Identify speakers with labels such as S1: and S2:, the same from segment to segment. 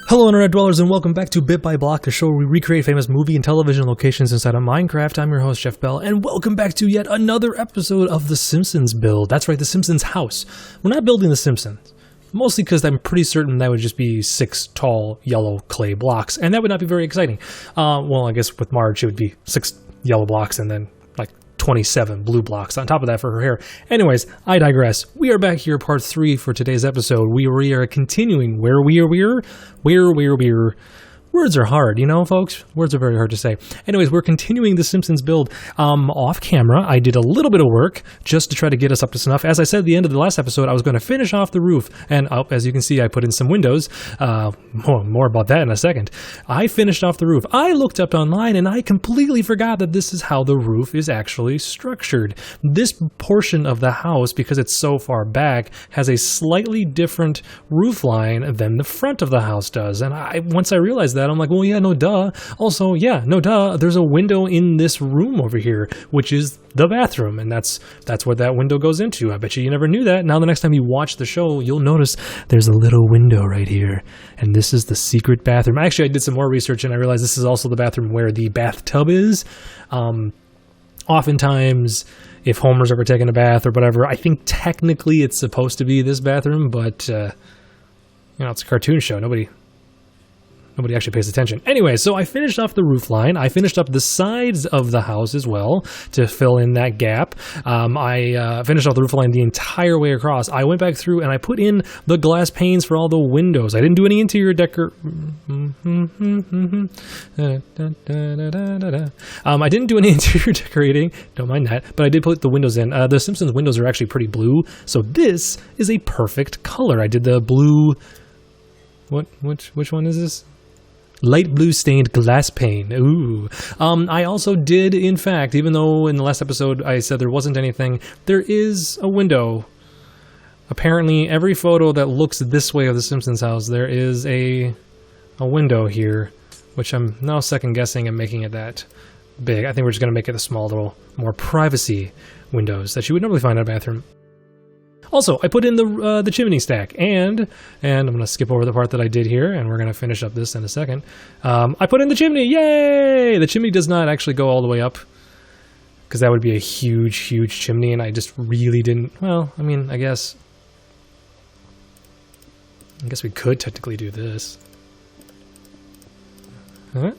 S1: Hello Internet Dwellers and welcome back to Bit by Block, the show where we recreate famous movie and television locations inside of Minecraft. I'm your host Jeff Bell and welcome back to yet another episode of the Simpsons build. That's right, the Simpsons house. We're not building the Simpsons, mostly because I'm pretty certain that would just be 6 tall yellow clay blocks and that would not be very exciting. Well, I guess with Marge it would be 6 yellow blocks and then like 27 blue blocks on top of that for her hair. Anyways, I digress. We are back here, part 3 for today's episode. We are continuing where words are hard, you know, folks? Words are very hard to say. Anyways, we're continuing the Simpsons build. Off camera, I did a little bit of work just to try to get us up to snuff. As I said at the end of the last episode, I was going to finish off the roof. And as you can see, I put in some windows. More about that in a second. I finished off the roof. I looked up online and I completely forgot that this is how the roof is actually structured. This portion of the house, because it's so far back, has a slightly different roof line than the front of the house does. And once I realized that, I'm like, well, yeah, no duh. Also, yeah, no duh. There's a window in this room over here, which is the bathroom, and that's what that window goes into. I bet you never knew that. Now the next time you watch the show, you'll notice there's a little window right here, and this is the secret bathroom. Actually, I did some more research, and I realized this is also the bathroom where the bathtub is. Oftentimes, if Homer's ever taken a bath or whatever, I think technically it's supposed to be this bathroom, but it's a cartoon show. Nobody actually pays attention. Anyway, so I finished off the roof line. I finished up the sides of the house as well to fill in that gap. I finished off the roof line the entire way across. I went back through and I put in the glass panes for all the windows. I didn't do any interior I didn't do any interior decorating. Don't mind that. But I did put the windows in. The Simpsons windows are actually pretty blue, so this is a perfect color. I did the blue... Which one is this? Light blue stained glass pane. Ooh. I also did, in fact, even though in the last episode I said there wasn't anything, there is a window. Apparently, every photo that looks this way of the Simpsons house, there is a window here, which I'm now second guessing and making it that big. I think we're just going to make it a small little, more privacy windows that you would normally find in a bathroom. Also, I put in the chimney stack, and I'm going to skip over the part that I did here, and we're going to finish up this in a second. I put in the chimney, yay! The chimney does not actually go all the way up, because that would be a huge, huge chimney, and I just really didn't, well, I mean, I guess we could technically do this. Huh?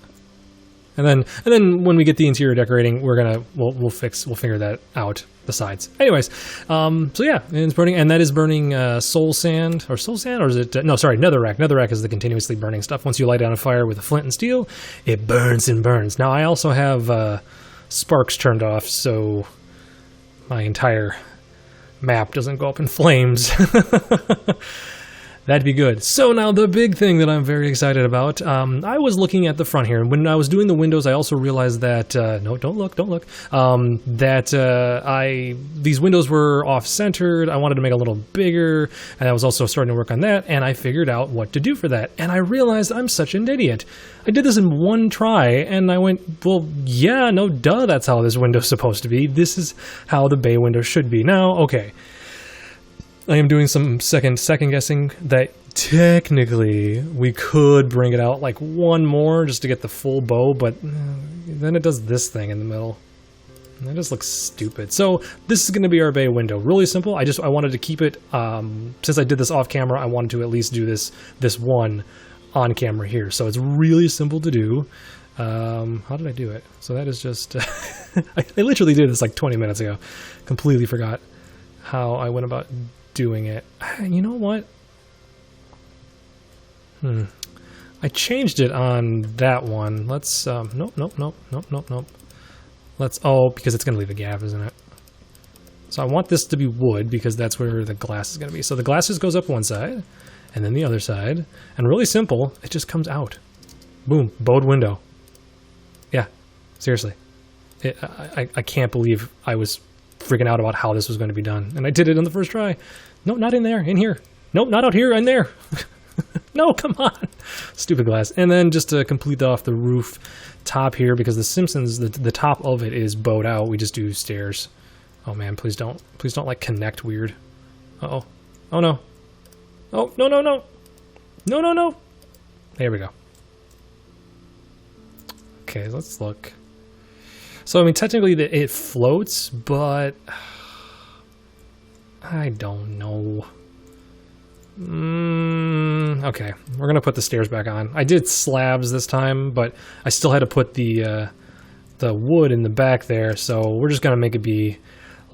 S1: And then when we get the interior decorating, we'll figure that out, the sides. Anyways, so yeah, it's burning, and that is burning soul sand, or is it? No, sorry, netherrack. Netherrack is the continuously burning stuff. Once you light down a fire with a flint and steel, it burns and burns. Now I also have sparks turned off, so my entire map doesn't go up in flames. That'd be good. So now the big thing that I'm very excited about, I was looking at the front here, and when I was doing the windows, I also realized that, no, don't look, these windows were off-centered. I wanted to make it a little bigger, and I was also starting to work on that, and I figured out what to do for that, and I realized I'm such an idiot. I did this in one try, and I went, well, yeah, no duh, that's how this window's supposed to be. This is how the bay window should be. Now, okay. I am doing some second guessing that technically we could bring it out like one more just to get the full bow, but then it does this thing in the middle. That just looks stupid. So this is going to be our bay window. Really simple. I wanted to keep it, since I did this off camera, I wanted to at least do this one on camera here. So it's really simple to do. How did I do it? So that is just, I literally did this like 20 minutes ago. Completely forgot how I went about doing it. You know what? I changed it on that one. Let's nope. Let's because it's gonna leave a gap, isn't it? So I want this to be wood because that's where the glass is gonna be. So the glass just goes up one side and then the other side, and really simple, it just comes out. Boom, bowed window. Yeah, seriously. I can't believe I was freaking out about how this was going to be done. And I did it on the first try. No, not in there, in here. Nope, not out here, in there. No, come on. Stupid glass. And then just to complete off the roof top here, because the Simpsons, the top of it is bowed out, we just do stairs. Oh man, please don't like connect weird. Uh-oh. Oh no. Oh, no. No. There we go. Okay, let's look. So, I mean, technically it floats, but I don't know. Okay, we're going to put the stairs back on. I did slabs this time, but I still had to put the wood in the back there, so we're just going to make it be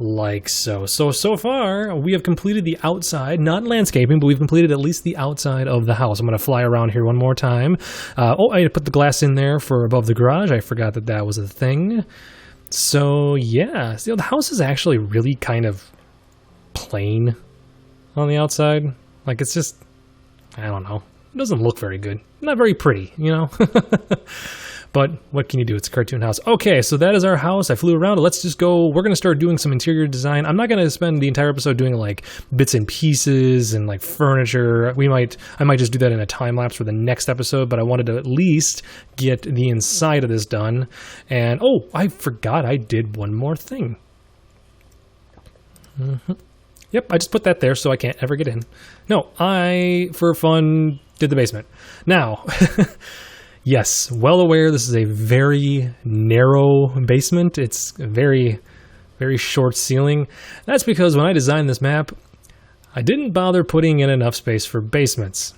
S1: like so. So far, we have completed the outside, not landscaping, but we've completed at least the outside of the house. I'm going to fly around here one more time. Oh, I put the glass in there for above the garage. I forgot that that was a thing. So, yeah. See, the house is actually really kind of plain on the outside. Like, it's just, I don't know. It doesn't look very good. Not very pretty, you know? But what can you do? It's a cartoon house. Okay, so that is our house. I flew around. Let's just go. We're going to start doing some interior design. I'm not going to spend the entire episode doing like bits and pieces and like furniture. I might just do that in a time lapse for the next episode, but I wanted to at least get the inside of this done. And oh, I forgot I did one more thing. Yep, I just put that there so I can't ever get in. No, I, for fun, did the basement. Now, yes, well aware this is a very narrow basement. It's a very, very short ceiling. That's because when I designed this map, I didn't bother putting in enough space for basements.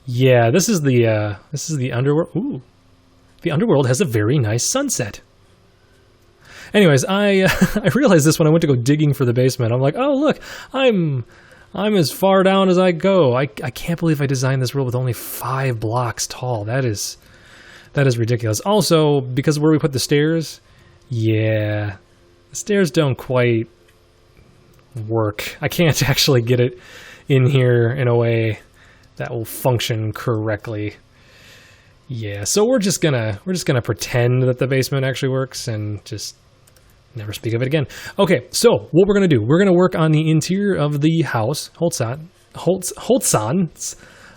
S1: Yeah, this is the underworld. Ooh, the underworld has a very nice sunset. Anyways, I realized this when I went to go digging for the basement. I'm like, oh look, I'm as far down as I go. I can't believe I designed this world with only 5 blocks tall. That is ridiculous. Also, because where we put the stairs, yeah, the stairs don't quite work. I can't actually get it in here in a way that will function correctly. Yeah, so we're just gonna pretend that the basement actually works and just never speak of it again. Okay, so what we're going to do, we're going to work on the interior of the house. Holtzan.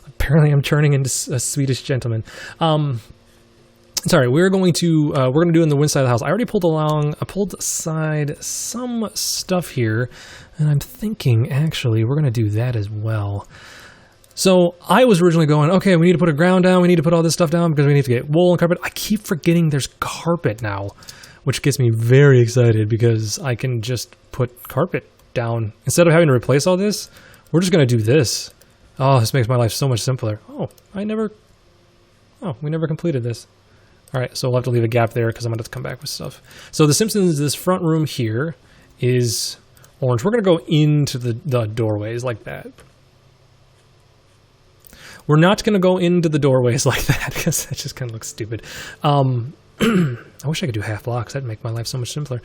S1: Apparently I'm turning into a Swedish gentleman. Sorry, we're going to do in the inside of the house. I already pulled aside some stuff here, and I'm thinking actually we're going to do that as well. So I was originally going, okay, we need to put a ground down, we need to put all this stuff down because we need to get wool and carpet. I keep forgetting there's carpet now, which gets me very excited because I can just put carpet down. Instead of having to replace all this, we're just going to do this. Oh, this makes my life so much simpler. Oh, we never completed this. All right, so we'll have to leave a gap there because I'm going to have to come back with stuff. So the Simpsons, this front room here is orange. We're going to go into the doorways like that. We're not going to go into the doorways like that because that just kind of looks stupid. I wish I could do half blocks. That'd make my life so much simpler.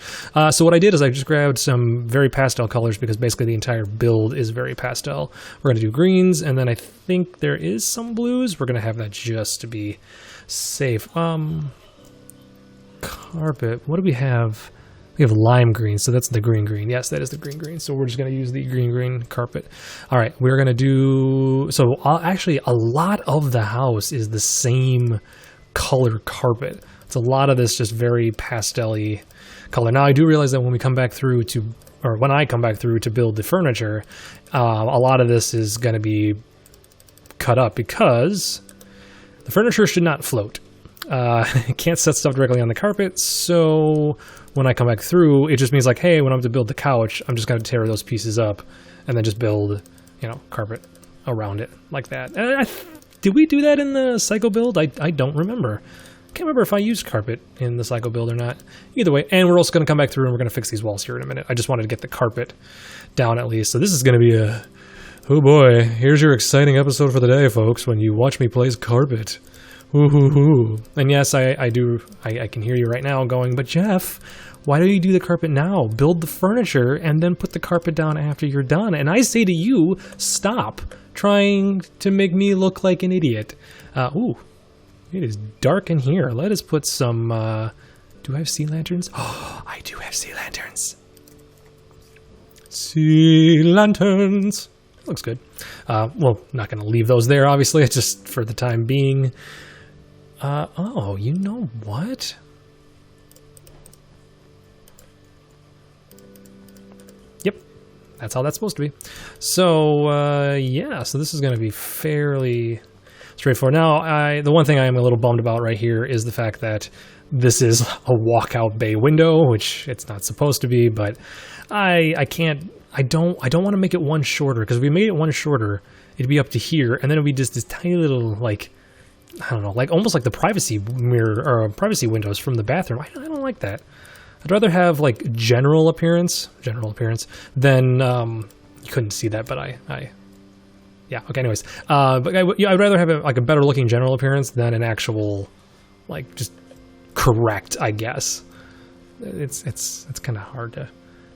S1: So what I did is I just grabbed some very pastel colors because basically the entire build is very pastel. We're going to do greens, and then I think there is some blues. We're going to have that just to be safe. Carpet. What do we have? We have lime green, so that's the green. Yes, that is the green. So we're just going to use the green carpet. All right, we're going to do... So actually, a lot of the house is the same color carpet. It's a lot of this just very pastel-y color. Now, I do realize that when I come back through to build the furniture, a lot of this is going to be cut up because the furniture should not float. You can't set stuff directly on the carpet, so when I come back through, it just means like, hey, when I'm to build the couch, I'm just going to tear those pieces up and then just build, carpet around it like that. Did we do that in the Psycho build? I don't remember. Can't remember if I used carpet in the Psycho build or not. Either way, and we're also going to come back through and we're going to fix these walls here in a minute. I just wanted to get the carpet down at least. So this is going to be oh boy, here's your exciting episode for the day, folks, when you watch me place carpet. Woo-hoo-hoo. And yes, I can hear you right now going, but Jeff, why don't you do the carpet now? Build the furniture and then put the carpet down after you're done. And I say to you, stop trying to make me look like an idiot. Ooh. It is dark in here. Let us put some, do I have sea lanterns? Oh, I do have sea lanterns. Sea lanterns. Looks good. Well, not going to leave those there, obviously, just for the time being. Oh, you know what? Yep. that's how that's supposed to be. So, yeah, so this is going to be fairly straightforward. Now, the one thing I am a little bummed about right here is the fact that this is a walkout bay window, which it's not supposed to be, but I don't want to make it one shorter, because if we made it one shorter, it'd be up to here, and then it'd be just this tiny little, like, I don't know, like almost like the privacy mirror or privacy windows from the bathroom. I don't like that. I'd rather have like general appearance than you couldn't see that, but yeah. Okay. Anyways, but I'd rather have like a better looking general appearance than an actual like just correct. I guess it's kind of hard to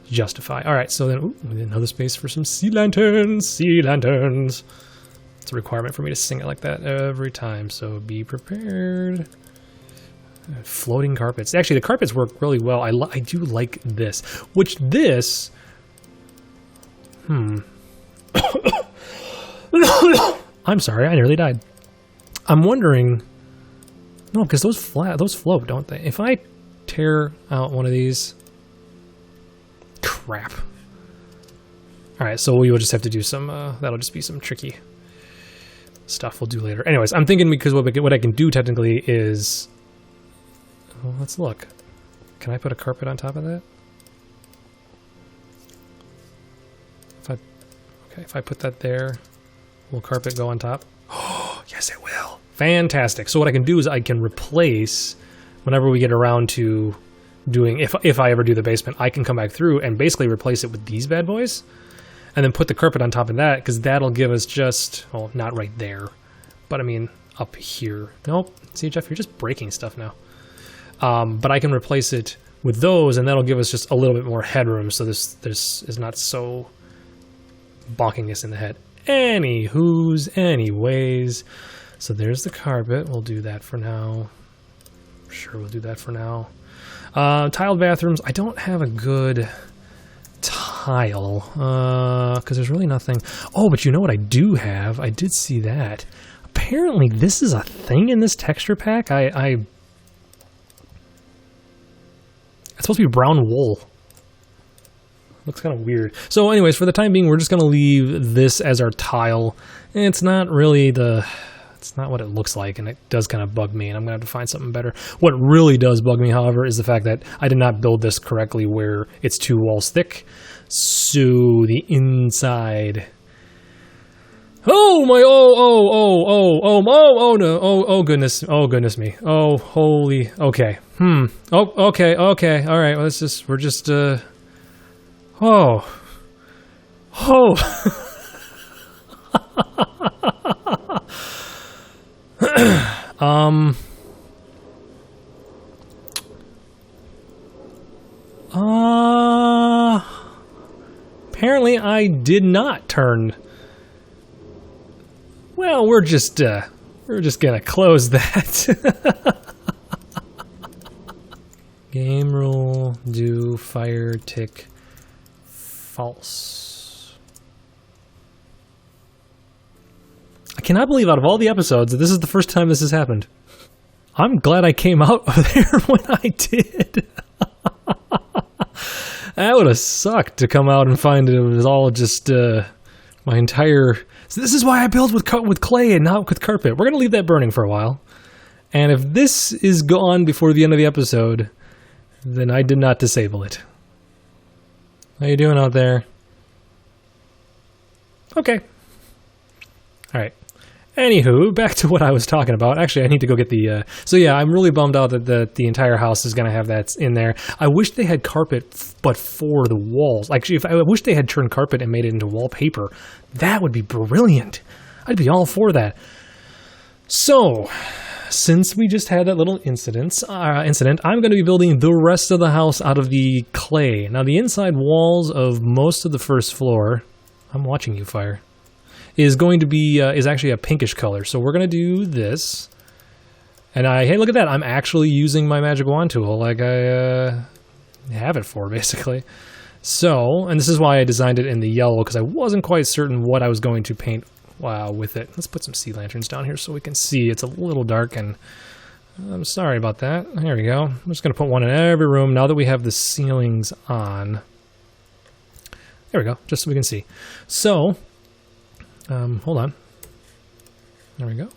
S1: justify. All right. So then another space for some sea lanterns. Sea lanterns. It's a requirement for me to sing it like that every time, so be prepared. Floating carpets. Actually, the carpets work really well. I do like this. Which this... I'm sorry, I nearly died. I'm wondering... No, because those float, don't they? If I tear out one of these... Crap. Alright, so we will just have to do some... that'll just be some tricky... stuff we'll do later. Anyways, I'm thinking because what I can do technically is... Well, let's look. Can I put a carpet on top of that? If I put that there, will carpet go on top? Oh, yes it will. Fantastic. So what I can do is I can replace, whenever we get around to doing, if I ever do the basement, I can come back through and basically replace it with these bad boys. And then put the carpet on top of that, because that'll give us just, well, not right there, but I mean up here. Nope. See, Jeff, you're just breaking stuff now. But I can replace it with those, and that'll give us just a little bit more headroom, so this is not so bonking us in the head. Anyways. So there's the carpet. We'll do that for now. Sure, we'll do that for now. Tiled bathrooms. I don't have a good... tile, because there's really nothing. Oh, but you know what I do have? I did see that. Apparently, this is a thing in this texture pack. It's supposed to be brown wool. Looks kind of weird. So, anyways, for the time being, we're just going to leave this as our tile. It's not really it's not what it looks like, and it does kind of bug me, and I'm going to have to find something better. What really does bug me, however, is the fact that I did not build this correctly where it's 2 walls thick. So the inside... Oh my, oh goodness me. Oh, holy, okay. Oh, okay, all right, well, we're just, apparently I did not turn. Well, we're just gonna close that. Game rule, do fire tick false. I cannot believe out of all the episodes that this is the first time this has happened. I'm glad I came out of there when I did. That would have sucked to come out and find it was all just my entire... So this is why I build with clay and not with carpet. We're going to leave that burning for a while. And if this is gone before the end of the episode, then I did not disable it. How you doing out there? Okay. All right. Anywho, back to what I was talking about. Actually, I need to go get the... So yeah, I'm really bummed out that the entire house is going to have that in there. I wish they had carpet, but for the walls. Actually, I wish they had turned carpet and made it into wallpaper. That would be brilliant. I'd be all for that. So, since we just had that little incident, I'm going to be building the rest of the house out of the clay. Now, the inside walls of most of the first floor... I'm watching you, Fire. Is going to be is actually a pinkish color. So we're gonna do this, and hey, look at that! I'm actually using my magic wand tool like I have it for, basically. So, and this is why I designed it in the yellow, because I wasn't quite certain what I was going to paint with it. Let's put some sea lanterns down here so we can see. It's a little dark, and I'm sorry about that. There we go. I'm just gonna put one in every room now that we have the ceilings on. There we go, just so we can see. So, hold on. There we go.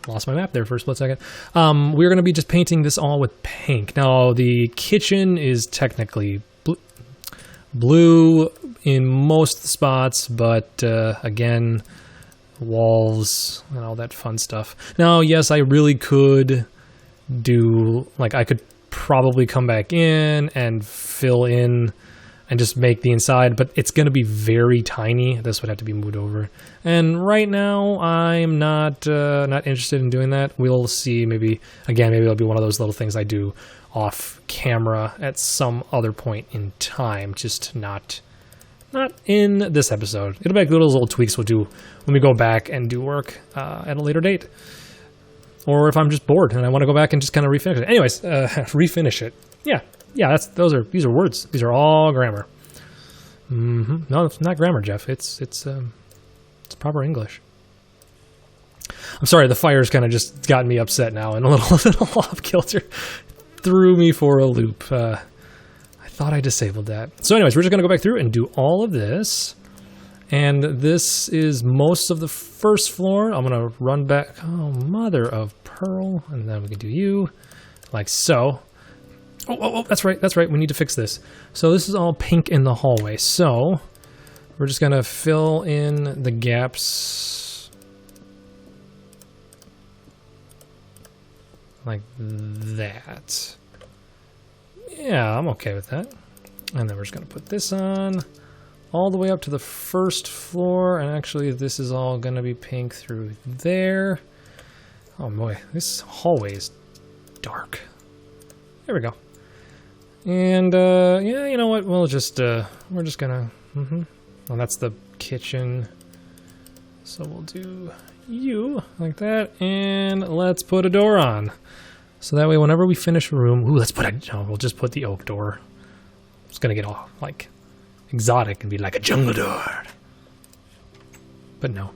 S1: Lost my map there for a split second. We're going to be just painting this all with pink. Now, the kitchen is technically blue in most spots, but again, walls and all that fun stuff. Now, yes, I really could do, like, I could probably come back in and fill in and just make the inside, but it's going to be very tiny. This would have to be moved over. And right now, I'm not interested in doing that. We'll see. Maybe it'll be one of those little things I do off camera at some other point in time. Just not in this episode. It'll be like little tweaks we'll do when we go back and do work at a later date. Or if I'm just bored and I want to go back and just kind of refinish it. Anyways, refinish it. Yeah, these are words. These are all grammar. No, it's not grammar, Jeff. It's proper English. I'm sorry, the fire's kind of just gotten me upset now and a little off kilter. Threw me for a loop. I thought I disabled that. So anyways, we're just going to go back through and do all of this. And this is most of the first floor. I'm going to run back. Oh, mother of pearl. And then we can do you like so. Oh, that's right. We need to fix this. So this is all pink in the hallway. So we're just going to fill in the gaps like that. Yeah, I'm okay with that. And then we're just going to put this on all the way up to the first floor. And actually, this is all going to be pink through there. Oh boy, this hallway is dark. There we go. And, yeah, you know what? We'll just, we're just gonna, Well, that's the kitchen. So we'll do you like that. And let's put a door on. So that way, whenever we finish a room, we'll just put the oak door. It's gonna get all, like, exotic and be like a jungle door. But no.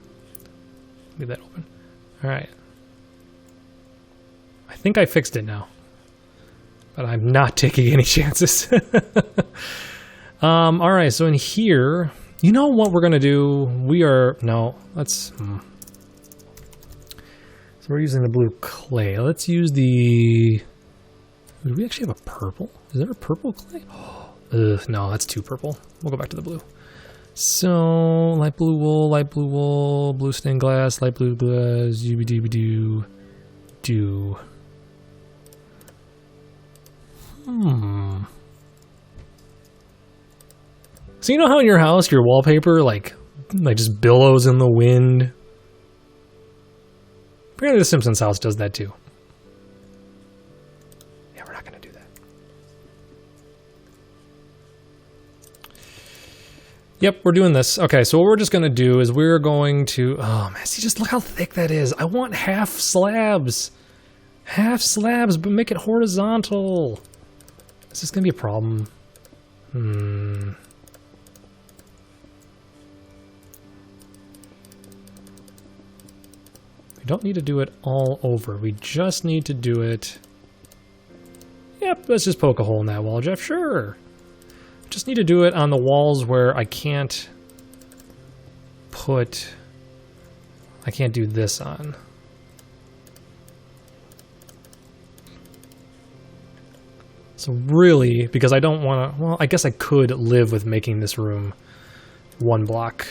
S1: Leave that open. All right. I think I fixed it now. But I'm not taking any chances. All right, so in here, you know what we're gonna do? So we're using the blue clay. Let's use the, do we actually have a purple? Is there a purple clay? No, that's too purple. We'll go back to the blue. So, light blue wool, blue stained glass, light blue glass, do. So you know how in your house your wallpaper like just billows in the wind? Apparently the Simpsons house does that too. Yeah, we're not gonna do that. Yep, we're doing this. Okay, so what we're just gonna do is we're going to, oh man, see, just look how thick that is. I want half slabs. Half slabs, but make it horizontal. Is this gonna be a problem? We don't need to do it all over. We just need to do it. Yep, let's just poke a hole in that wall, Jeff. Sure. Just need to do it on the walls where I can't do this on. So really, because I don't want to, well, I guess I could live with making this room one block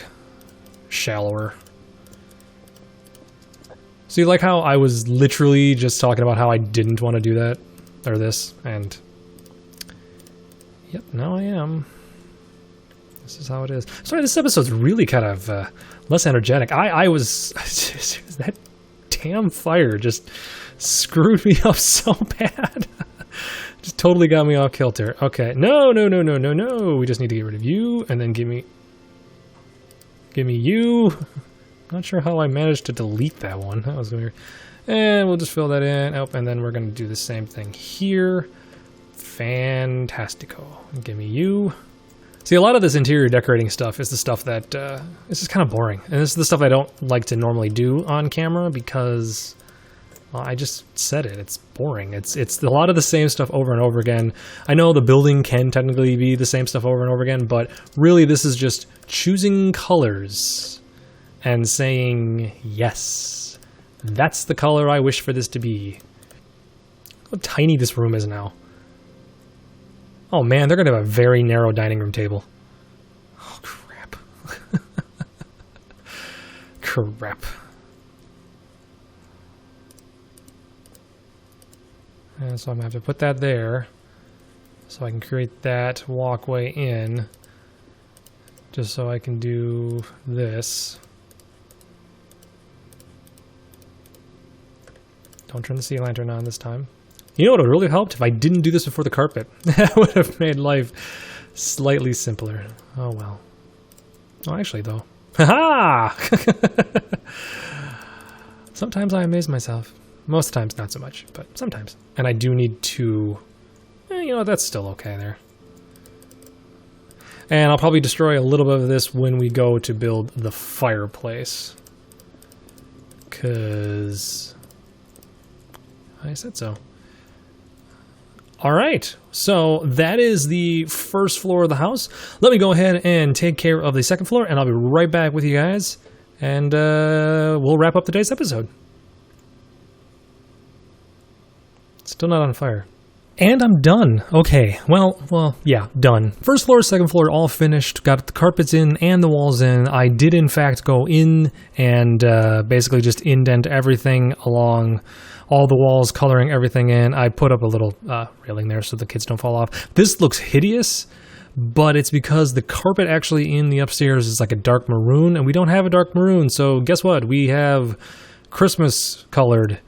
S1: shallower. See, like how I was literally just talking about how I didn't want to do that, or this, and yep, now I am. This is how it is. Sorry, this episode's really kind of less energetic. I was, that damn fire just screwed me up so bad. Just totally got me off kilter. Okay, no. We just need to get rid of you, and then give me you. Not sure how I managed to delete that one. That was weird. And we'll just fill that in. Oh, and then we're going to do the same thing here. Fantastico. Give me you. See, a lot of this interior decorating stuff is the stuff that it's just kind of boring. And this is the stuff I don't like to normally do on camera because, Well, I just said it. It's boring. It's a lot of the same stuff over and over again. I know the building can technically be the same stuff over and over again, but really this is just choosing colors and saying, yes, that's the color I wish for this to be. Look how tiny this room is now. Oh man, they're going to have a very narrow dining room table. Oh, crap. Crap. And so I'm going to have to put that there so I can create that walkway in, just so I can do this. Don't turn the sea lantern on this time. You know what would have really helped? If I didn't do this before the carpet. That would have made life slightly simpler. Oh well. Oh, actually though. Ha-ha! Sometimes I amaze myself. Most times not so much, but sometimes. And I do need to... you know, that's still okay there. And I'll probably destroy a little bit of this when we go to build the fireplace. Because... I said so. Alright, so that is the first floor of the house. Let me go ahead and take care of the second floor, and I'll be right back with you guys. And we'll wrap up today's episode. Still not on fire. And I'm done. Okay, well, yeah, done. First floor, second floor, all finished. Got the carpets in and the walls in. I did, in fact, go in and basically just indent everything along all the walls, coloring everything in. I put up a little railing there so the kids don't fall off. This looks hideous, but it's because the carpet actually in the upstairs is like a dark maroon, and we don't have a dark maroon, so guess what? We have Christmas colored.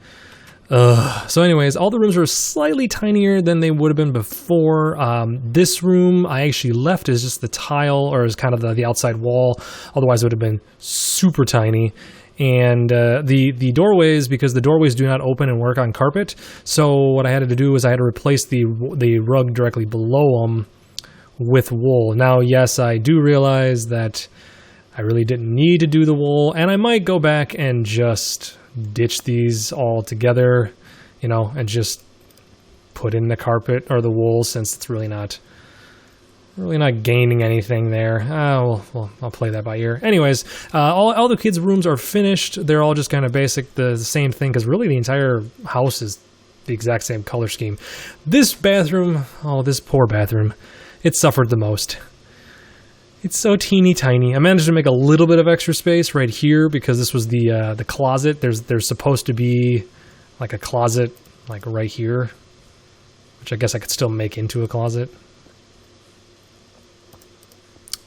S1: So anyways, all the rooms are slightly tinier than they would have been before. This room I actually left as just the tile, or as kind of the outside wall. Otherwise it would have been super tiny. And the doorways, because the doorways do not open and work on carpet, so what I had to do is I had to replace the rug directly below them with wool. Now, yes, I do realize that I really didn't need to do the wool, and I might go back and just ditch these all together, you know, and just put in the carpet or the wool, since it's really not gaining anything there. Well, I'll play that by ear. Anyways, all the kids' rooms are finished. They're all just kind of basic, the same thing, because really the entire house is the exact same color scheme. This bathroom, oh, this poor bathroom, it suffered the most. It's so teeny tiny. I managed to make a little bit of extra space right here because this was the closet. There's supposed to be like a closet like right here, which I guess I could still make into a closet.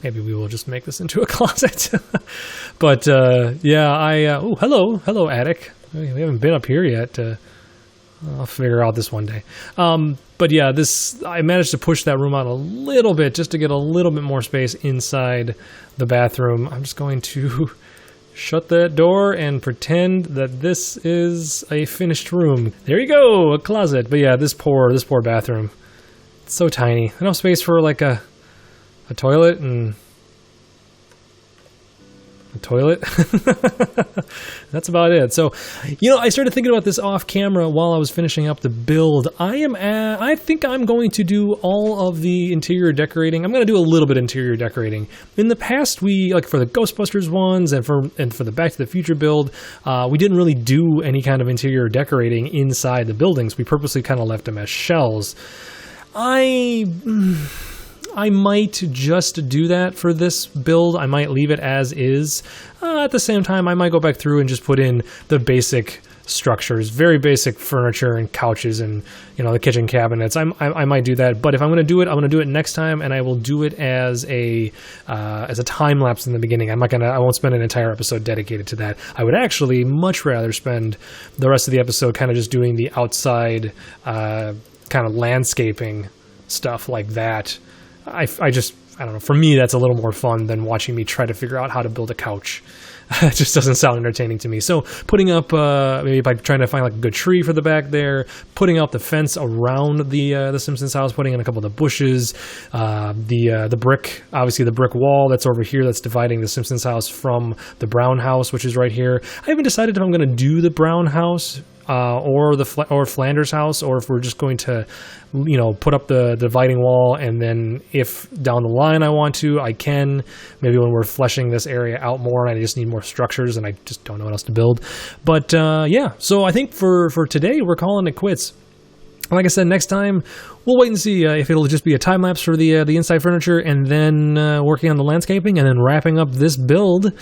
S1: Maybe we will just make this into a closet. But yeah, oh, hello attic. We haven't been up here yet. I'll figure out this one day. But yeah, I managed to push that room out a little bit just to get a little bit more space inside the bathroom. I'm just going to shut that door and pretend that this is a finished room. There you go, a closet. But yeah, this poor bathroom. It's so tiny. Enough space for like a toilet and a toilet. That's about it. So, you know, I started thinking about this off camera while I was finishing up the build. I think I'm going to do all of the interior decorating. I'm going to do a little bit of interior decorating. In the past, we, like for the Ghostbusters ones and for the Back to the Future build, we didn't really do any kind of interior decorating inside the buildings. We purposely kind of left them as shells. I might just do that for this build. I might leave it as is. At the same time, I might go back through and just put in the basic structures, very basic furniture and couches and, you know, the kitchen cabinets. I might do that, but if I'm going to do it, I'm going to do it next time, and I will do it as a time lapse in the beginning. I won't spend an entire episode dedicated to that. I would actually much rather spend the rest of the episode kind of just doing the outside kind of landscaping stuff like that. I don't know, for me that's a little more fun than watching me try to figure out how to build a couch. It just doesn't sound entertaining to me. So putting up, maybe by trying to find like a good tree for the back there, putting up the fence around the Simpsons house, putting in a couple of the bushes, the brick, obviously the brick wall that's over here that's dividing the Simpsons house from the brown house, which is right here. I haven't decided if I'm going to do the brown house or Flanders house, or if we're just going to, you know, put up the dividing wall, and then if down the line I want to, I can. Maybe when we're fleshing this area out more and I just need more structures and I just don't know what else to build. But yeah, so I think for today we're calling it quits. Like I said, next time we'll wait and see if it'll just be a time lapse for the inside furniture, and then working on the landscaping, and then wrapping up this build.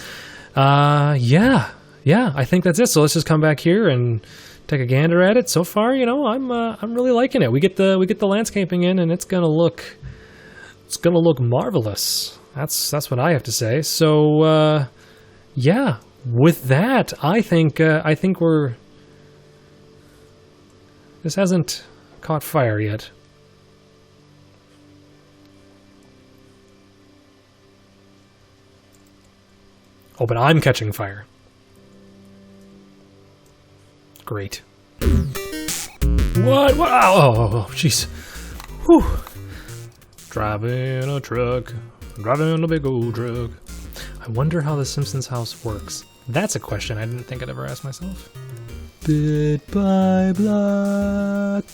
S1: Yeah, I think that's it. So let's just come back here and take a gander at it. So far, you know, I'm really liking it. We get the landscaping in, and it's gonna look marvelous. That's what I have to say. So yeah, with that, I think we're. This hasn't caught fire yet. Oh, but I'm catching fire. Great. What? Oh, jeez. Whew. Driving a big old truck. I wonder how the Simpsons house works. That's a question I didn't think I'd ever ask myself. Bit by block.